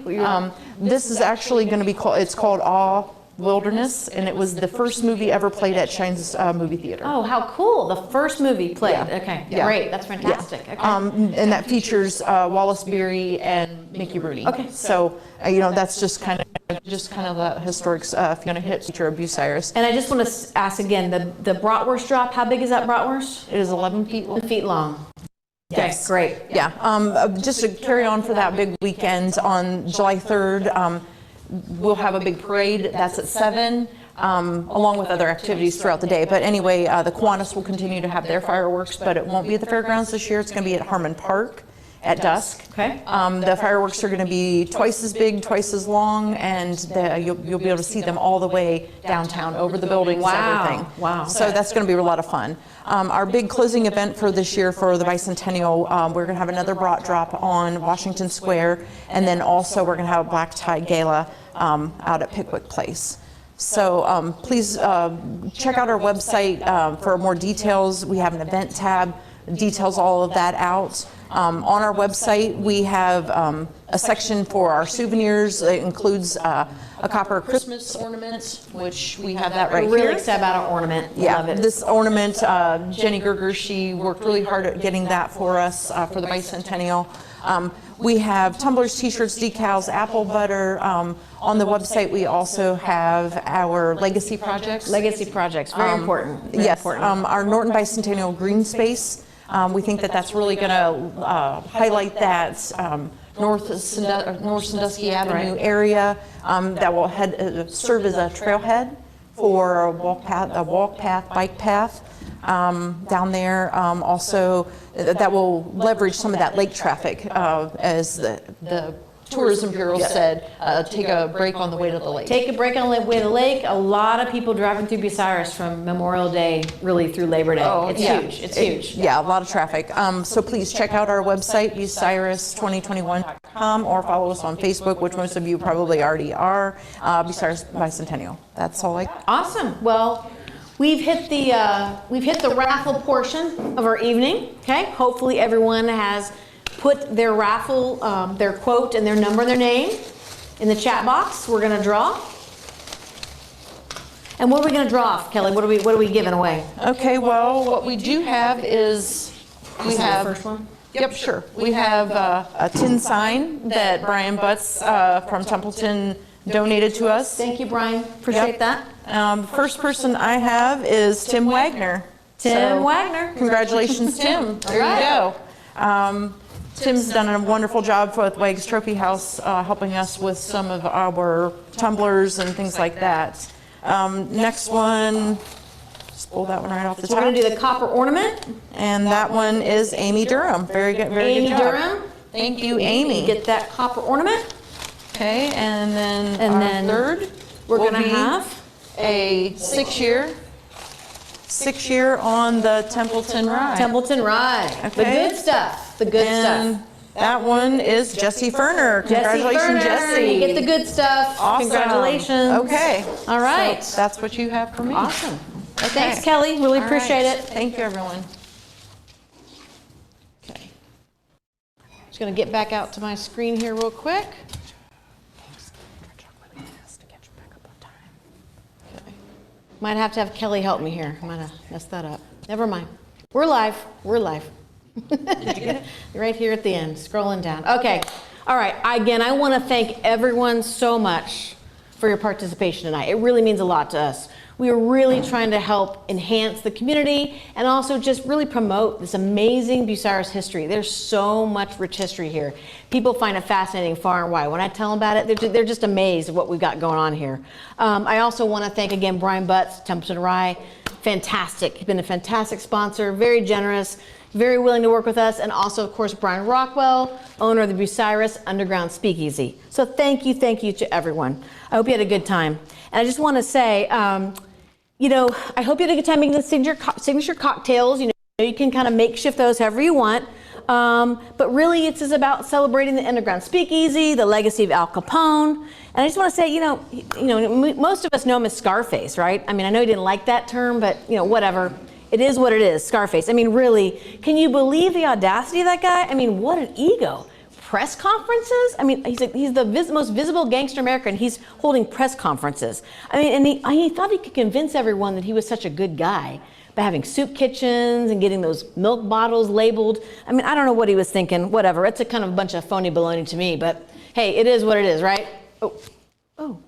This is actually going to be called, it's called Awe Wilderness, and it was the first movie ever played at Shines Movie Theater. Oh, how cool. The first movie played. Yeah. Okay, Yeah. great. That's fantastic. Okay. And that features Wallace Beery and Mickey Rooney. Okay. So, that's just kind of the historic, if you're going to hit feature of Bucyrus. And I just want to ask again, the bratwurst drop, how big is that bratwurst? It is 11 feet long. 11 feet long. Okay, Yes. great. Yeah, just to carry on for that big weekend, on July 3rd, we'll have a big parade. That's at 7, along with other activities throughout the day. But anyway, the Kiwanis will continue to have their fireworks, but it won't be at the fairgrounds this year. It's going to be at Harmon Park at dusk. Okay. The fireworks are going to be twice as big, twice as long, and you'll be able to see them all the way downtown, over the buildings, Wow. everything. Wow. So that's going to be a lot of fun. Our big closing event for this year for the Bicentennial, we're going to have another brat drop on Washington Square, and then also we're going to have a black tie gala out at Pickwick Place. So please check out our website for more details. We have an event tab, details all of that out. On our website, we have a section for our souvenirs. It includes a copper Christmas ornament, which we have that right We're really here. excited about our ornament. Yeah, Love it. this ornament, Jenny Gerger, she worked really hard at getting that for us for the Bicentennial. We have tumblers, t-shirts, decals, apple butter. On the website, we also have our legacy projects. Legacy projects, very important. Very Yes, important. our Norton Bicentennial Green Space. We think that that's really going to highlight that North Sandusky Avenue area that will serve as a trailhead for a walk path, bike path down there. Also, that will leverage some of that lake traffic, as the Tourism Bureau said, take a break on the way to the lake. Take a break on the way to the lake. A lot of people driving through Bucyrus from Memorial Day really through Labor Day. It's yeah. huge. It's huge. Yeah, a lot of traffic. So please check out our website, bucyrus2021.com, or follow us on Facebook, which most of you probably already are, Bucyrus Bicentennial. That's all I got. Awesome. Well, we've hit the raffle portion of our evening. Okay. Hopefully everyone has put their raffle, their quote and their number and their name in the chat box. We're going to draw. And what are we going to draw off, Kelly? What are we giving away? Okay, well, what we do have is, we have. First one? Yep, sure. We have a tin sign that Brian Butts from Templeton donated to us. Thank you, Brian. Appreciate that. The first person I have is Tim Wagner. Tim Wagner. Congratulations, Tim. There you go. Tim's done a wonderful job with Wags Trophy House, helping us with some of our tumblers and things like that. Next one, just pull that one right off the top. We're going to do the copper ornament. And that one is Amy Durham. Very good, very good job. Amy Durham. Thank you, Amy. Get that copper ornament. Okay, and then third, we're going to have a 6-year on the Templeton Rye. Templeton Rye. The Okay. good stuff. The good And stuff. that one is Jesse Ferner. Congratulations, Jesse. You get the good stuff. Awesome. Congratulations. Okay. All right. So that's what you have for me. Awesome. Okay. Thanks, Kelly. Really All appreciate right. it. Thank you, everyone. Okay. Just going to get back out to my screen here real quick. Okay. Might have to have Kelly help me here. I might have messed that up. Never mind. We're live. We're live. Did you get it? Right here at the end, scrolling down. Okay. All right. Again, I want to thank everyone so much for your participation tonight. It really means a lot to us. We are really trying to help enhance the community and also just really promote this amazing Bucyrus history. There's so much rich history here. People find it fascinating far and wide. When I tell them about it, they're just amazed at what we've got going on here. I also want to thank again Brian Butts, Templeton Rye. Fantastic. He's been a fantastic sponsor, very generous, very willing to work with us, and also, of course, Brian Rockwell, owner of the Bucyrus Underground Speakeasy. So thank you to everyone. I hope you had a good time. And I just want to say, you know, I hope you had a good time making the signature cocktails. You know, you can kind of makeshift those however you want. But really, it's just about celebrating the Underground Speakeasy, the legacy of Al Capone. And I just want to say, you know, most of us know him as Scarface, right? I mean, I know he didn't like that term, but, you know, whatever. It is what it is, Scarface. I mean, really, can you believe the audacity of that guy? I mean, what an ego. Press conferences? I mean, he's the most visible gangster American. He's holding press conferences. I mean, and he thought he could convince everyone that he was such a good guy by having soup kitchens and getting those milk bottles labeled. I mean, I don't know what he was thinking. Whatever. It's a kind of bunch of phony baloney to me. But hey, it is what it is, right? Oh.